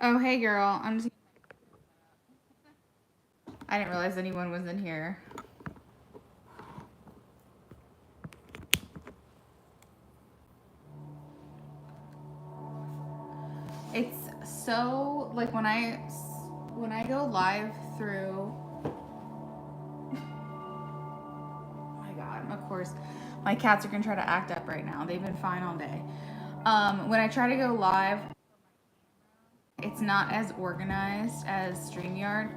Oh, hey girl. I didn't realize anyone was in here. It's so like when I go live through. Oh my god! Of course, my cats are gonna try to act up right now. They've been fine all day. When I try to go live, it's not as organized as StreamYard.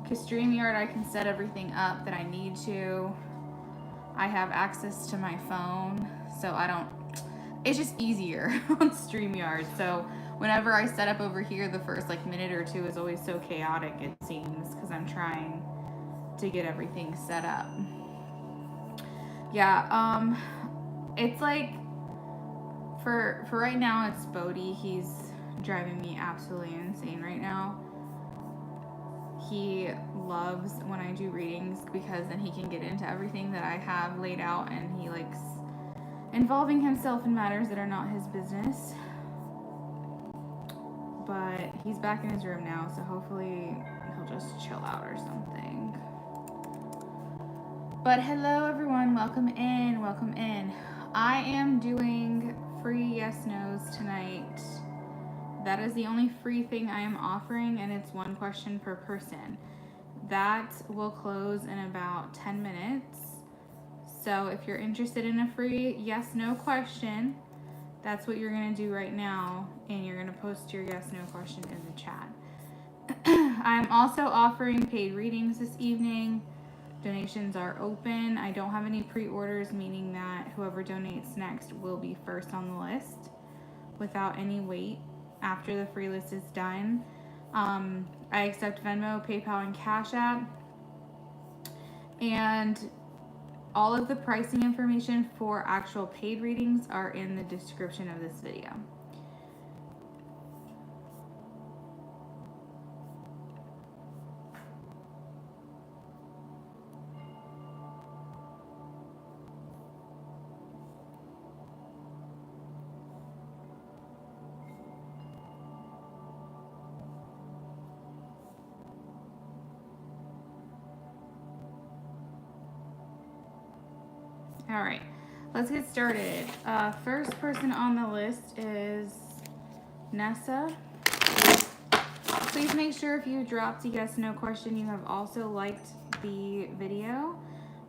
Because StreamYard, I can set everything up that I need to. I have access to my phone, so I don't. It's just easier on StreamYard. So whenever I set up over here, the first like minute or two is always so chaotic. It seems because I'm trying to get everything set up. Yeah. It's like for right now, it's Bodie. He's driving me absolutely insane right now. He loves when I do readings because then he can get into everything that I have laid out, and he likes involving himself in matters that are not his business. But he's back in his room now, so hopefully he'll just chill out or something. But hello everyone, welcome in, welcome in. I am doing free yes nos tonight. That is the only free thing I am offering, and it's one question per person. That will close in about 10 minutes. So if you're interested in a free yes no question, that's what you're going to do right now, and you're going to post your yes no question in the chat. I'm also offering paid readings this evening. Donations are open. I don't have any pre-orders, meaning that whoever donates next will be first on the list without any wait after the free list is done. I accept Venmo, PayPal, and Cash App. And all of the pricing information for actual paid readings are in the description of this video. All right, let's get started. First person on the list is Nessa. Please make sure if you dropped a yes no question, you have also liked the video.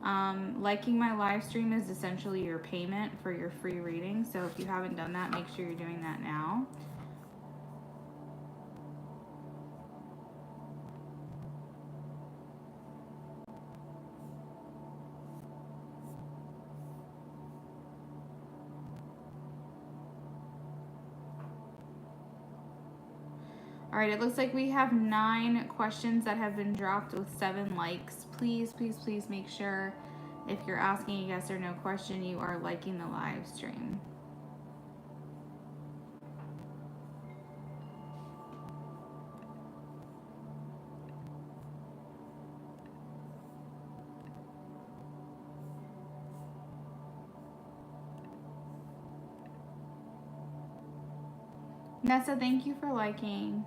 Liking my live stream is essentially your payment for your free reading. So if you haven't done that, make sure you're doing that now. All right, it looks like we have 9 questions that have been dropped with 7 likes. Please, please, please make sure if you're asking a yes or no question, you are liking the live stream. Nessa, thank you for liking.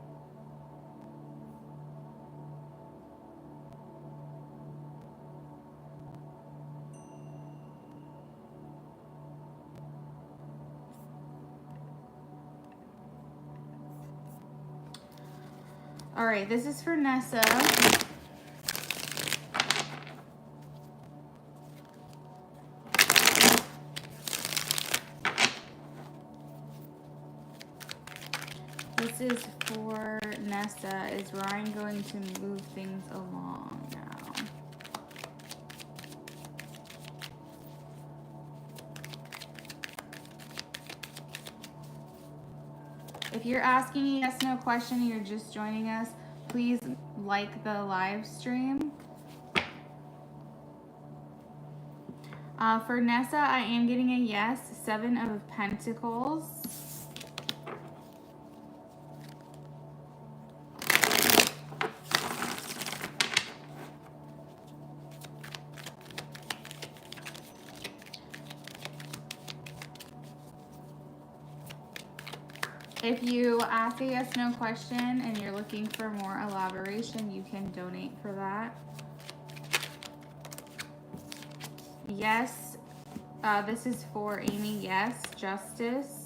All right, this is for Nessa. This is for Nessa, is where I'm going to move things along now. If you're asking a yes no question and you're just joining us, please like the live stream. For Nessa, I am getting a yes, 7 of Pentacles. If you ask a yes no question and you're looking for more elaboration, you can donate for that. Yes, this is for Amy. Yes, justice.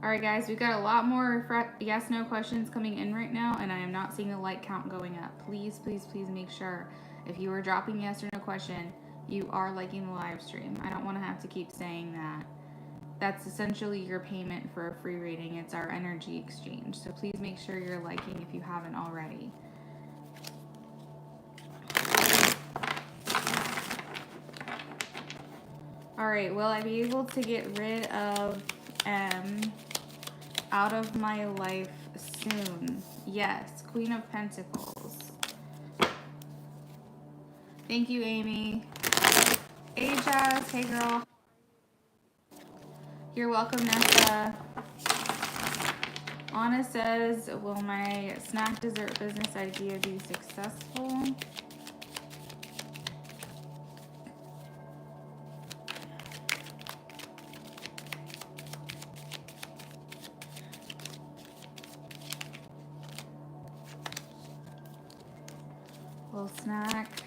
All right, guys, we've got a lot more yes no questions coming in right now, and I am not seeing the like count going up. Please, please, please make sure if you are dropping yes or no question, you are liking the live stream. I don't want to have to keep saying that. That's essentially your payment for a free reading. It's our energy exchange. So please make sure you're liking if you haven't already. All right, will I be able to get rid of M out of my life soon? Yes, Queen of Pentacles. Thank you, Amy. Hey, Jazz. Hey, girl. You're welcome, Nessa. Anna says, will my snack dessert business idea be successful? Will snack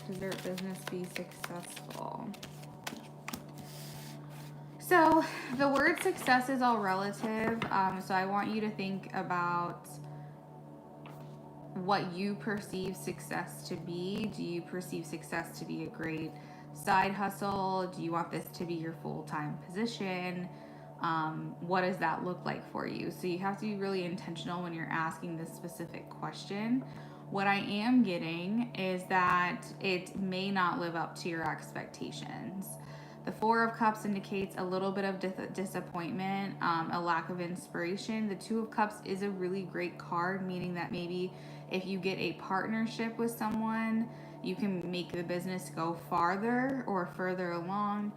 dessert business be successful? So the word success is all relative. So I want you to think about what you perceive success to be. Do you perceive success to be a great side hustle? Do you want this to be your full-time position? What does that look like for you? So you have to be really intentional when you're asking this specific question. What I am getting is that it may not live up to your expectations. The Four of Cups indicates a little bit of disappointment, a lack of inspiration. The Two of Cups is a really great card, meaning that maybe if you get a partnership with someone, you can make the business go farther or further along.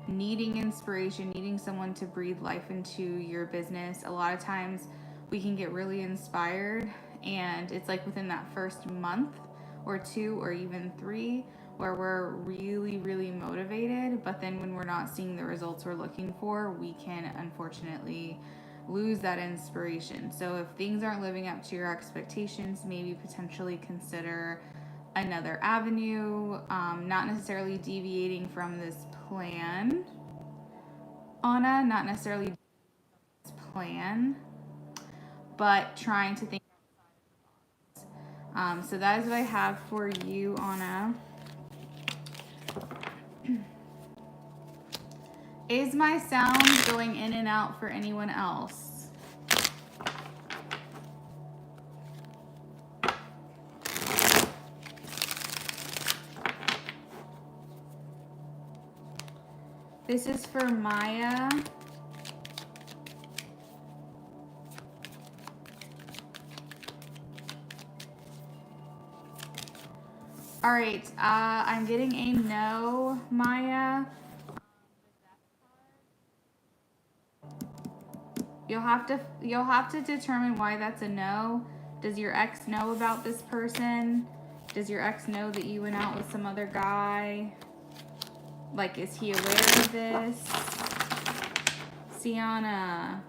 Needing inspiration, needing someone to breathe life into your business. A lot of times we can get really inspired, and it's like within that first month or two or even three where we're really, really motivated, but then when we're not seeing the results we're looking for, we can unfortunately lose that inspiration. So if things aren't living up to your expectations, maybe potentially consider another avenue, not necessarily deviating from this plan, Anna, not necessarily this plan, but trying to think. So that is what I have for you, Anna. Is my sound going in and out for anyone else? This is for Maya. All right, I'm getting a no, Maya. You'll have to determine why that's a no. Does your ex know about this person? Does your ex know that you went out with some other guy? Like, is he aware of this? Sienna.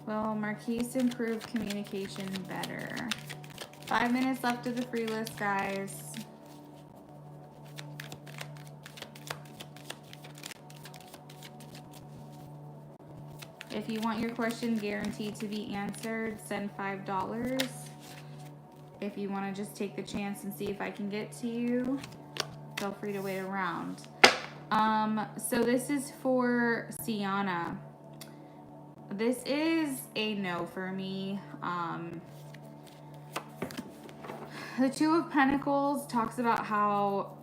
Will Marquise improve communication better? 5 minutes left of the free list, guys. If you want your question guaranteed to be answered, send $5. If you want to just take the chance and see if I can get to you, feel free to wait around. So this is for Sienna. This is a no for me. The Two of Pentacles talks about how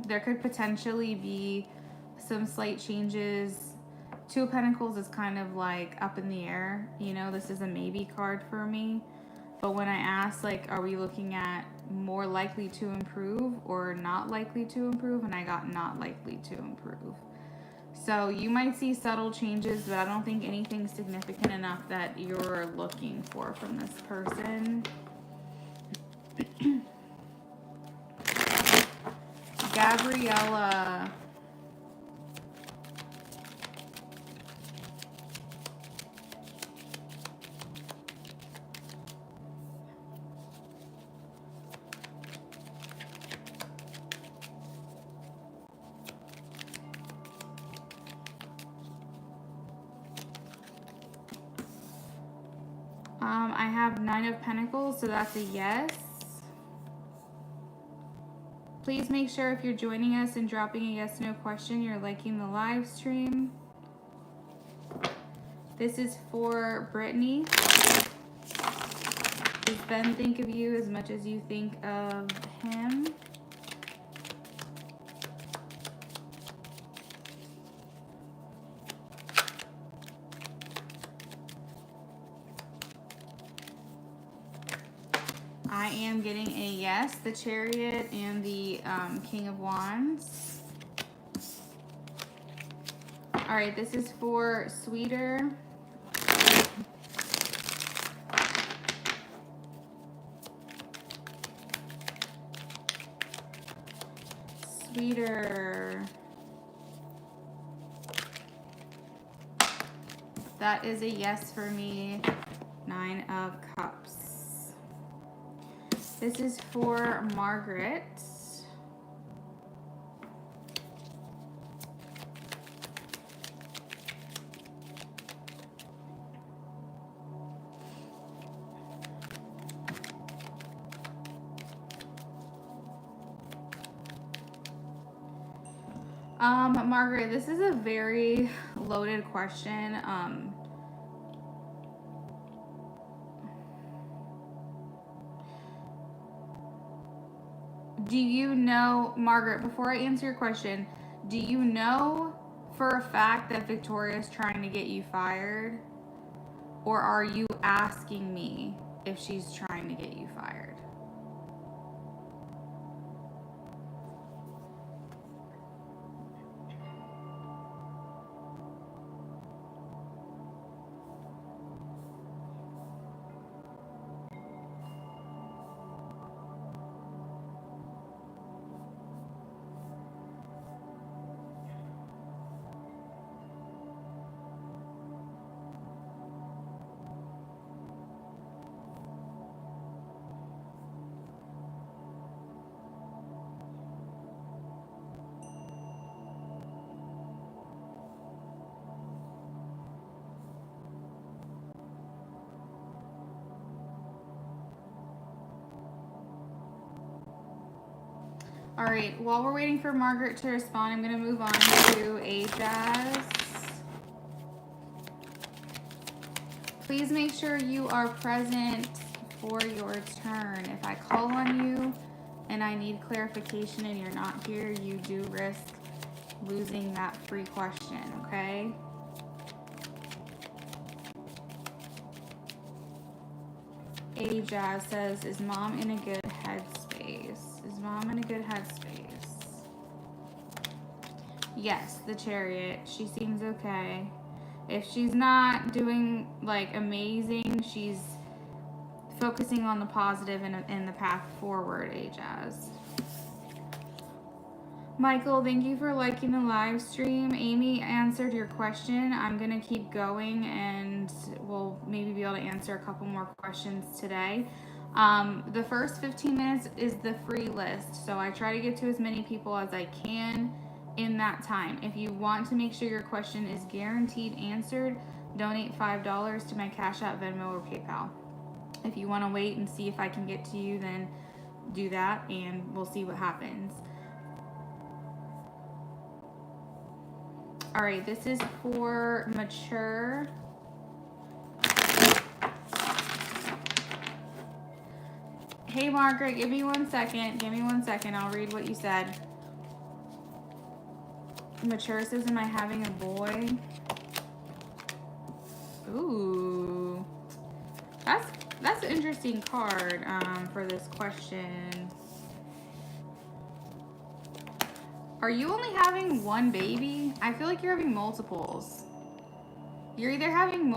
there could potentially be some slight changes. Two of Pentacles is kind of like up in the air. You know, this is a maybe card for me. But when I asked, like, are we looking at more likely to improve or not likely to improve? And I got not likely to improve. So you might see subtle changes, but I don't think anything significant enough that you're looking for from this person. Gabriella. I have 9 of Pentacles, so that's a yes. Please make sure if you're joining us and dropping a yes/no question, you're liking the live stream. This is for Brittany. Does Ben think of you as much as you think of him? I am getting a yes, the Chariot and the King of Wands. All right, this is for Sweeter. Sweeter. That is a yes for me. 9 of Cups. This is for Margaret. Margaret, this is a very loaded question. Do you know, Margaret, before I answer your question, do you know for a fact that Victoria is trying to get you fired? Or are you asking me if she's trying to get you fired? All right, while we're waiting for Margaret to respond, I'm going to move on to Ajaz. Please make sure you are present for your turn. If I call on you and I need clarification and you're not here, you do risk losing that free question, okay? Ajaz says, is mom in a good headspace? Is mom in a good headspace? Yes, the Chariot. She seems okay. If she's not doing like amazing, she's focusing on the positive and the path forward, Ajaz. Michael, thank you for liking the live stream. Amy answered your question. I'm going to keep going and we'll maybe be able to answer a couple more questions today. The first 15 minutes is the free list, so I try to get to as many people as I can in that time. If you want to make sure your question is guaranteed answered, donate $5 to my Cash App, Venmo, or PayPal. If you want to wait and see if I can get to you, then do that and we'll see what happens. All right, this is for Mature. Hey, Margaret, give me 1 second. Give me 1 second. I'll read what you said. Mature says, am I having a boy? Ooh. That's an interesting card for this question. Are you only having one baby? I feel like you're having multiples. You're either having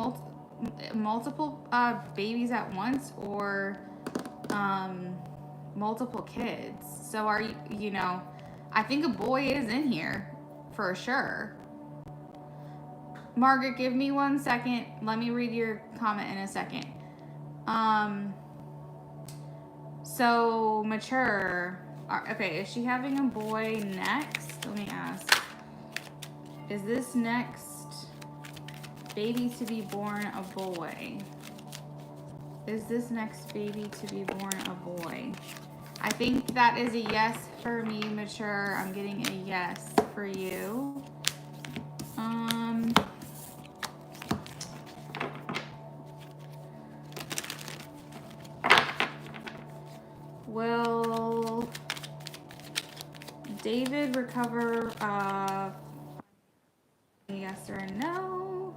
multiple babies at once or multiple kids. So are you know, I think a boy is in here for sure. Margaret, give me 1 second. Let me read your comment in a second. So mature. Okay, is she having a boy next? Let me ask. Is this next baby to be born a boy? Is this next baby to be born a boy? I think that is a yes for me, mature. I'm getting a yes for you. Will David recover? Yes or no?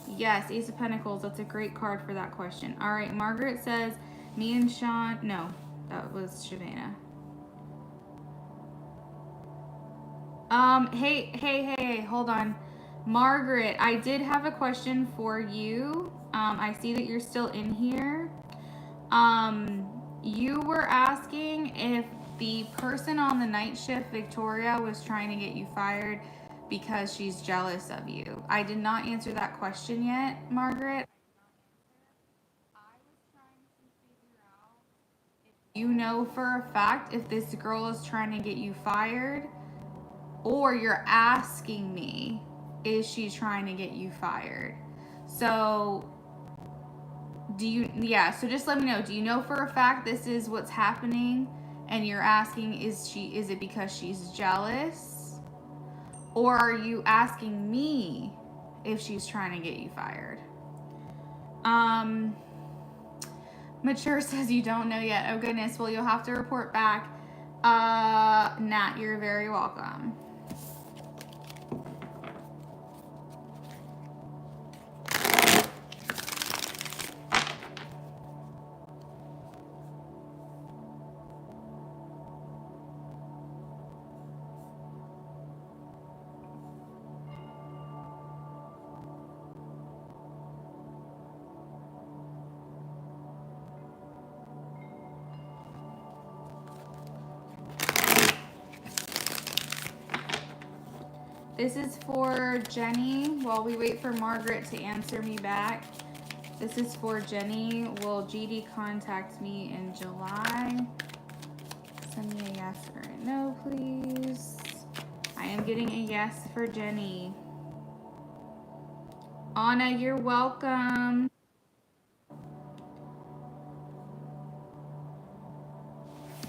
Yes, Ace of Pentacles. That's a great card for that question. All right, Margaret says, me and Sean. No, that was Shavana. Hey, hold on. Margaret, I did have a question for you. I see that you're still in here. You were asking if the person on the night shift, Victoria, was trying to get you fired because she's jealous of you. I did not answer that question yet, Margaret. You know for a fact if this girl is trying to get you fired, or you're asking me, is she trying to get you fired? So do you, yeah, so just let me know. Do you know for a fact this is what's happening and you're asking, is it because she's jealous? Or are you asking me if she's trying to get you fired? Mature says you don't know yet. Oh goodness, well you'll have to report back. Nat, you're very welcome. This is for Jenny while we wait for Margaret to answer me back. This is for Jenny. Will GD contact me in July? Send me a yes or a no, please. I am getting a yes for Jenny. Anna, you're welcome.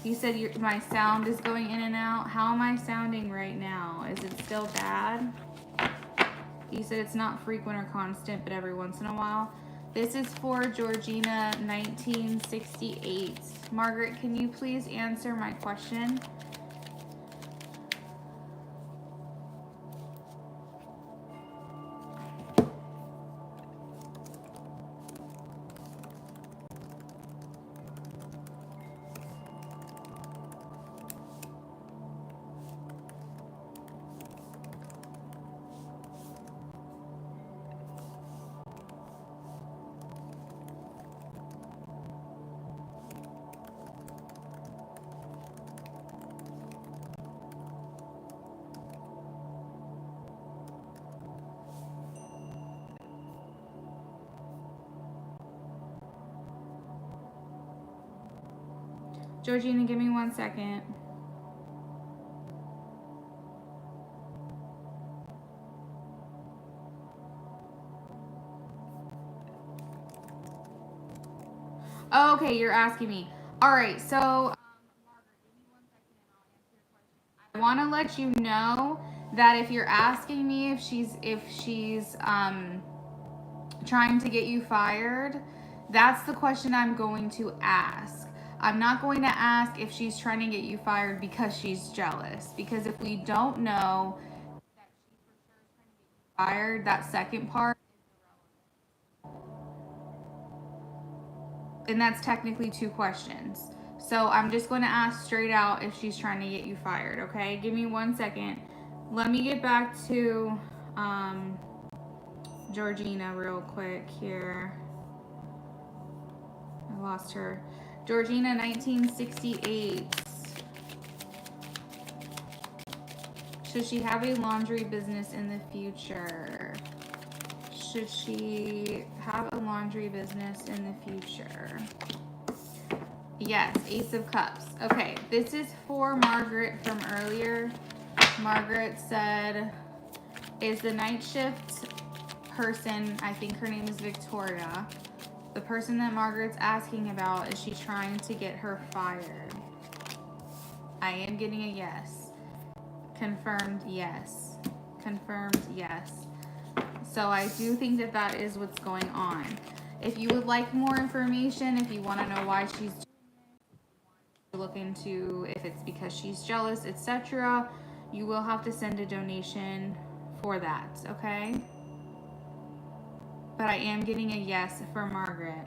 You said my sound is going in and out. How am I sounding right now? Is it still bad? You said it's not frequent or constant, but every once in a while. This is for Georgina, 1968. Margaret, can you please answer my question? Georgina, give me 1 second. Oh, okay, you're asking me. All right, so I want to let you know that if you're asking me if she's trying to get you fired, that's the question I'm going to ask. I'm not going to ask if she's trying to get you fired because she's jealous. Because if we don't know that she's fired, that second part, and that's technically 2 questions. So I'm just going to ask straight out if she's trying to get you fired, okay? Give me 1 second. Let me get back to Georgina real quick here. I lost her. Georgina, 1968. Should she have a laundry business in the future? Should she have a laundry business in the future? Yes, Ace of Cups. Okay, this is for Margaret from earlier. Margaret said, is the night shift person, I think her name is Victoria, the person that Margaret's asking about, is she trying to get her fired? I am getting a yes. Confirmed yes. Confirmed yes. So I do think that that is what's going on. If you would like more information, if you want to know why she's look into if it's because she's jealous, etc., you will have to send a donation for that, okay? But I am getting a yes for Margaret.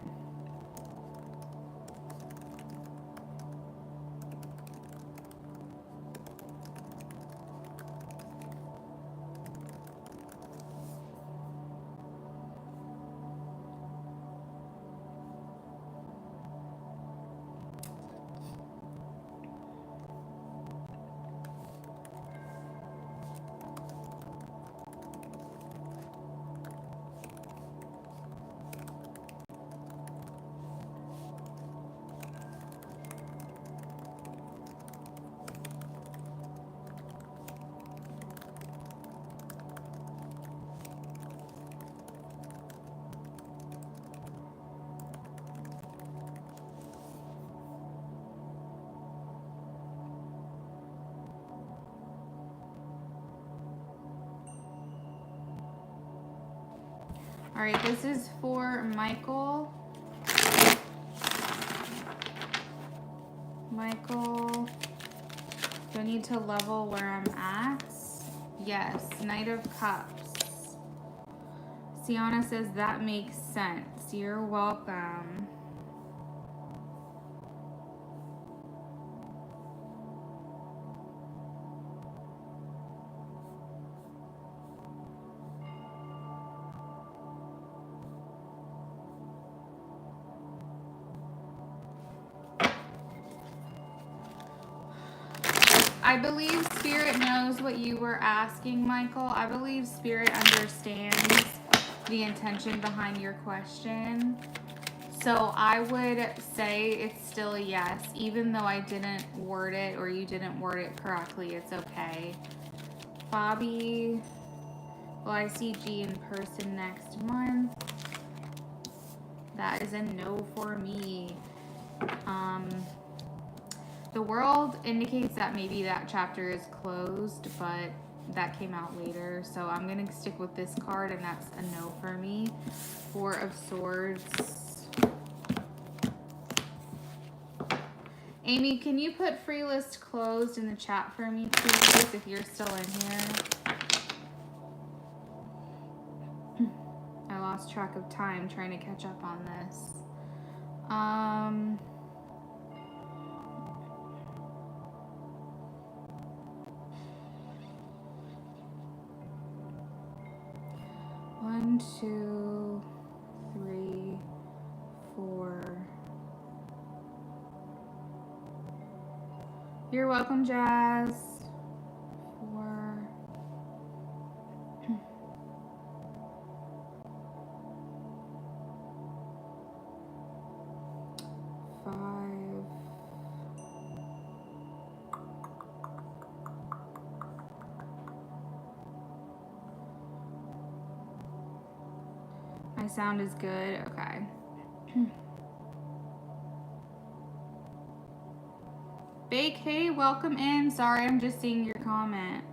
All right, this is for Michael. Michael, do I need to level where I'm at? Yes, Knight of Cups. Sienna says that makes sense. You're welcome. I believe Spirit knows what you were asking, Michael. I believe Spirit understands the intention behind your question. So I would say it's still a yes, even though I didn't word it or you didn't word it correctly. It's okay. Bobby, will I see G in person next month? That is a no for me. The world indicates that maybe that chapter is closed, but that came out later. So I'm going to stick with this card, and that's a no for me. Four of Swords. Amy, can you put free list closed in the chat for me, please, if you're still in here? I lost track of time trying to catch up on this. 1, 2, 3, 4. You're welcome, Jazz. 4. 5. My sound is good. Okay. Bake, hey, welcome in. Sorry, I'm just seeing your comment.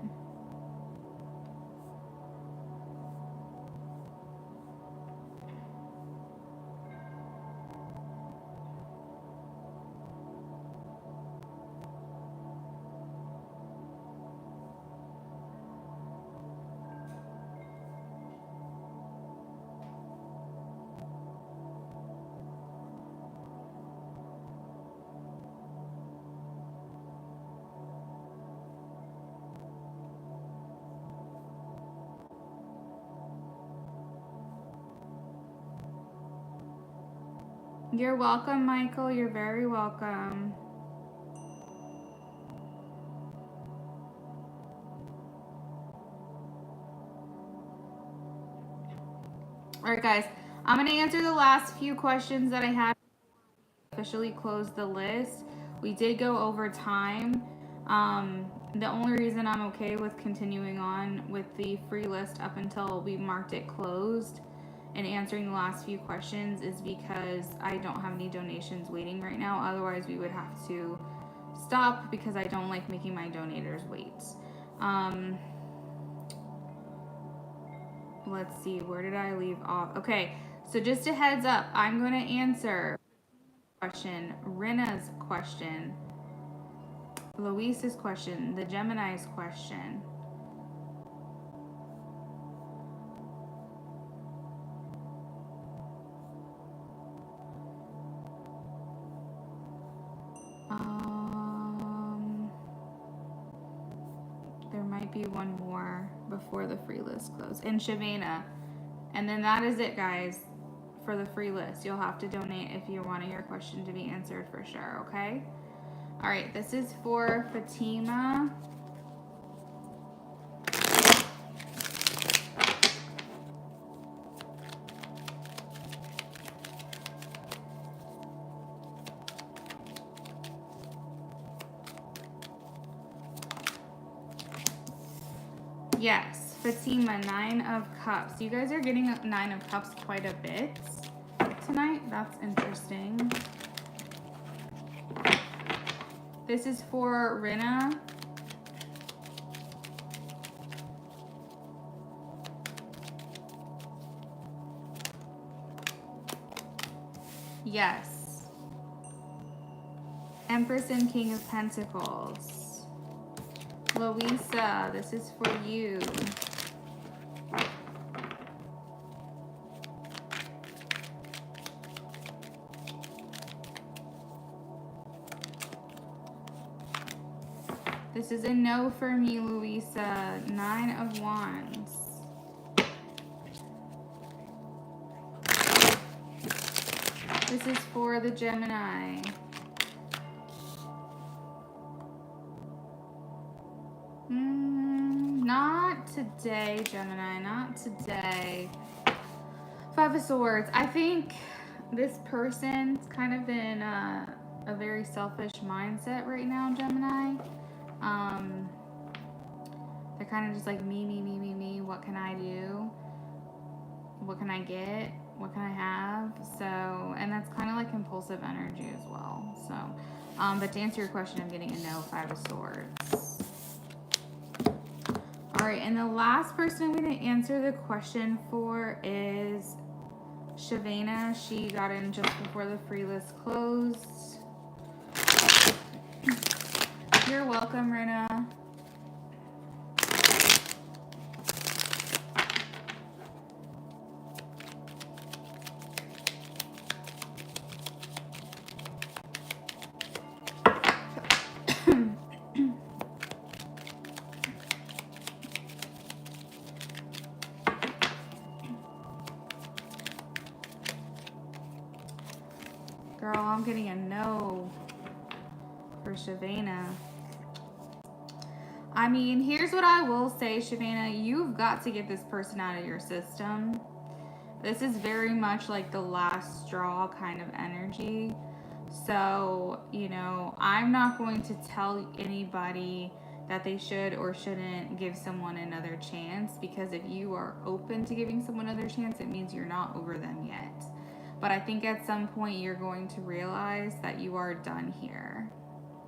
You're welcome, Michael. You're very welcome. All right, guys. I'm going to answer the last few questions that I had officially close the list. We did go over time. The only reason I'm okay with continuing on with the free list up until we marked it closed and answering the last few questions is because I don't have any donations waiting right now. Otherwise, we would have to stop because I don't like making my donators wait. Let's see, where did I leave off? Okay, so just a heads up, I'm going to answer question, Rena's question, Luis's question, the Gemini's question. There might be one more before the free list closes. And Shavana. And then that is it, guys, for the free list. You'll have to donate if you want your question to be answered for sure, okay? All right, this is for Fatima. Yes, Fatima, 9 of Cups. You guys are getting 9 of Cups quite a bit tonight. That's interesting. This is for Rina. Yes. Empress and King of Pentacles. Louisa, this is for you. This is a no for me, Louisa. 9 of Wands. This is for the Gemini. Not today, Gemini. Not today. 5 of Swords. I think this person's kind of in a very selfish mindset right now, Gemini. They're kind of just like me. What can I do? What can I get? What can I have? So, and that's kind of like impulsive energy as well. So, but to answer your question, I'm getting a no, 5 of Swords. All right, and the last person I'm going to answer the question for is Shavana. She got in just before the free list closed. You're welcome, Rina. Girl, I'm getting a no for Shavana. I mean, here's what I will say, Shavana. You've got to get this person out of your system. This is very much like the last straw kind of energy. So, you know, I'm not going to tell anybody that they should or shouldn't give someone another chance, because if you are open to giving someone another chance, it means you're not over them yet. But I think at some point you're going to realize that you are done here.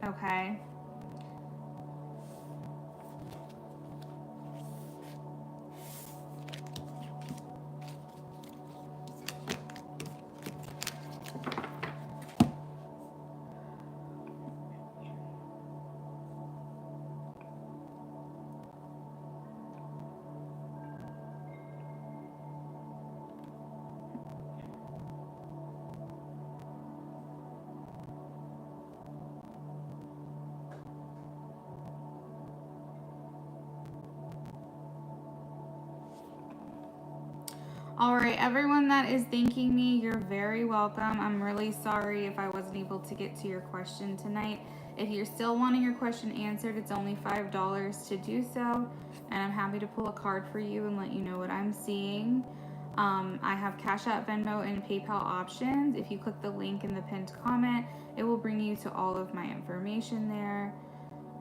Okay? All right, everyone that is thanking me, you're very welcome. I'm really sorry if I wasn't able to get to your question tonight. If you're still wanting your question answered, it's only $5 to do so, and I'm happy to pull a card for you and let you know what I'm seeing. I have Cash App, Venmo, and PayPal options. If you click the link in the pinned comment, it will bring you to all of my information there.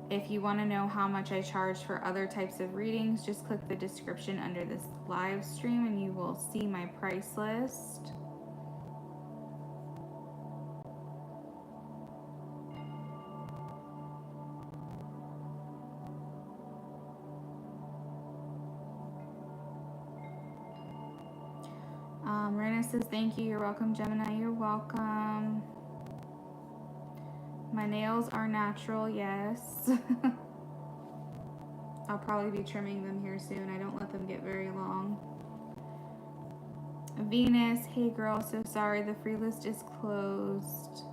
If you want to know how much I charge for other types of readings, just click the description under this live stream and you will see my price list. Rena says, thank you. You're welcome. Gemini, you're welcome. My nails are natural, yes. I'll probably be trimming them here soon. I don't let them get very long. Venus, hey girl, so sorry. The free list is closed.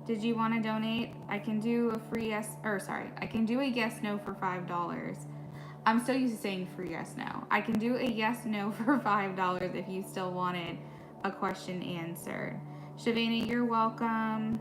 Did you want to donate? I can do a free yes, or sorry, I can do a yes no for $5. I'm so used to saying free yes no. I can do a yes no for $5 if you still wanted a question answered. Shavana, you're welcome.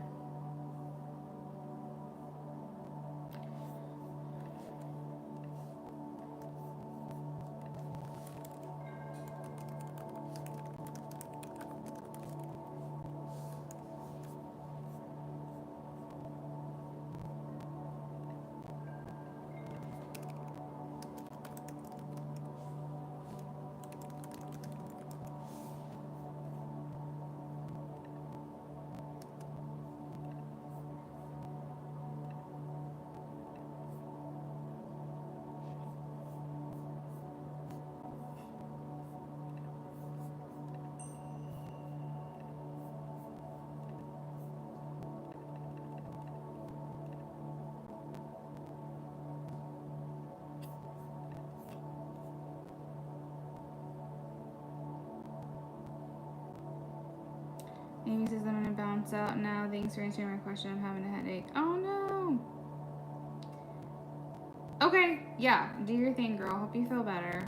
Amy says I'm gonna bounce out now. Thanks for answering my question. I'm having a headache. Oh no. Okay, yeah, do your thing, girl. Hope you feel better.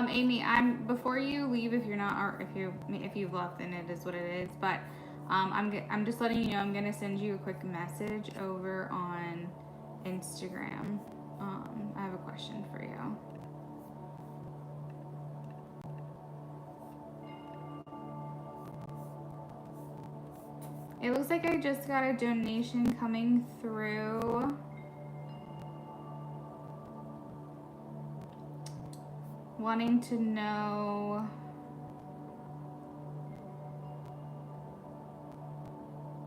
Amy, before you leave, if you're not, or if you've left, then it is what it is. But I'm just letting you know I'm gonna send you a quick message over on Instagram. I have a question for you. It looks like I just got a donation coming through. Wanting to know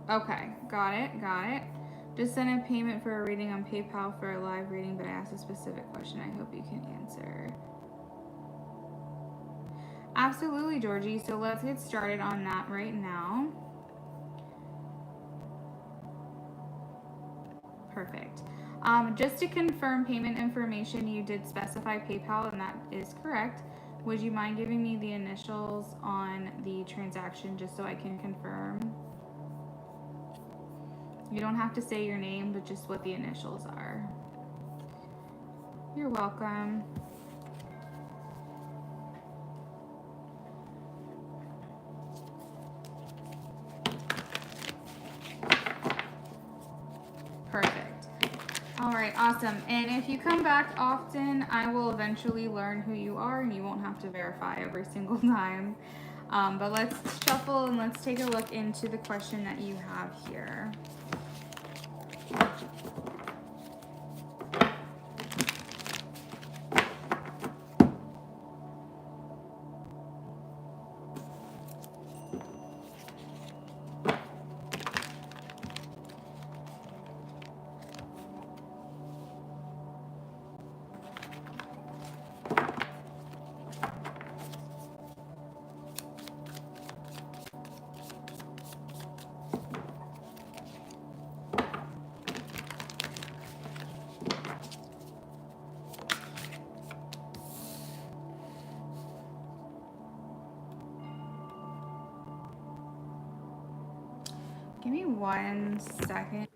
okay, got it. Just sent a payment for a reading on PayPal for a live reading, but I asked a specific question I hope you can answer. Absolutely, Georgie. So let's get started on that right now. Perfect. Just to confirm payment information, you did specify PayPal, and that is correct. Would you mind giving me the initials on the transaction just so I can confirm? You don't have to say your name, but just what the initials are. You're welcome. Perfect. All right, awesome. And if you come back often, I will eventually learn who you are and you won't have to verify every single time. But let's shuffle and let's take a look into the question that you have here. me 1 second.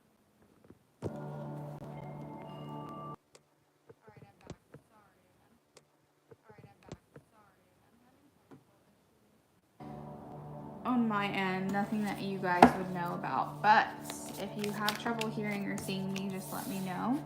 On my end, nothing that you guys would know about, but if you have trouble hearing or seeing me, just let me know.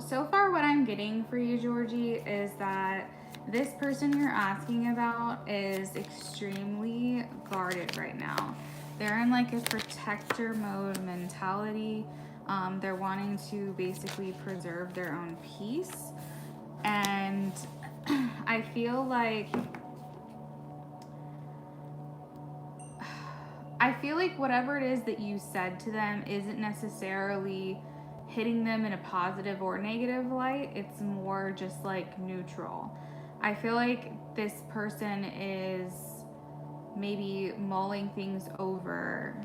So far what I'm getting for you, Georgie, is that this person you're asking about is extremely guarded right now. They're in like a protector mode mentality. They're wanting to basically preserve their own peace. And I feel like whatever it is that you said to them isn't necessarily hitting them in a positive or negative light. It's more just like neutral. I feel like this person is maybe mulling things over.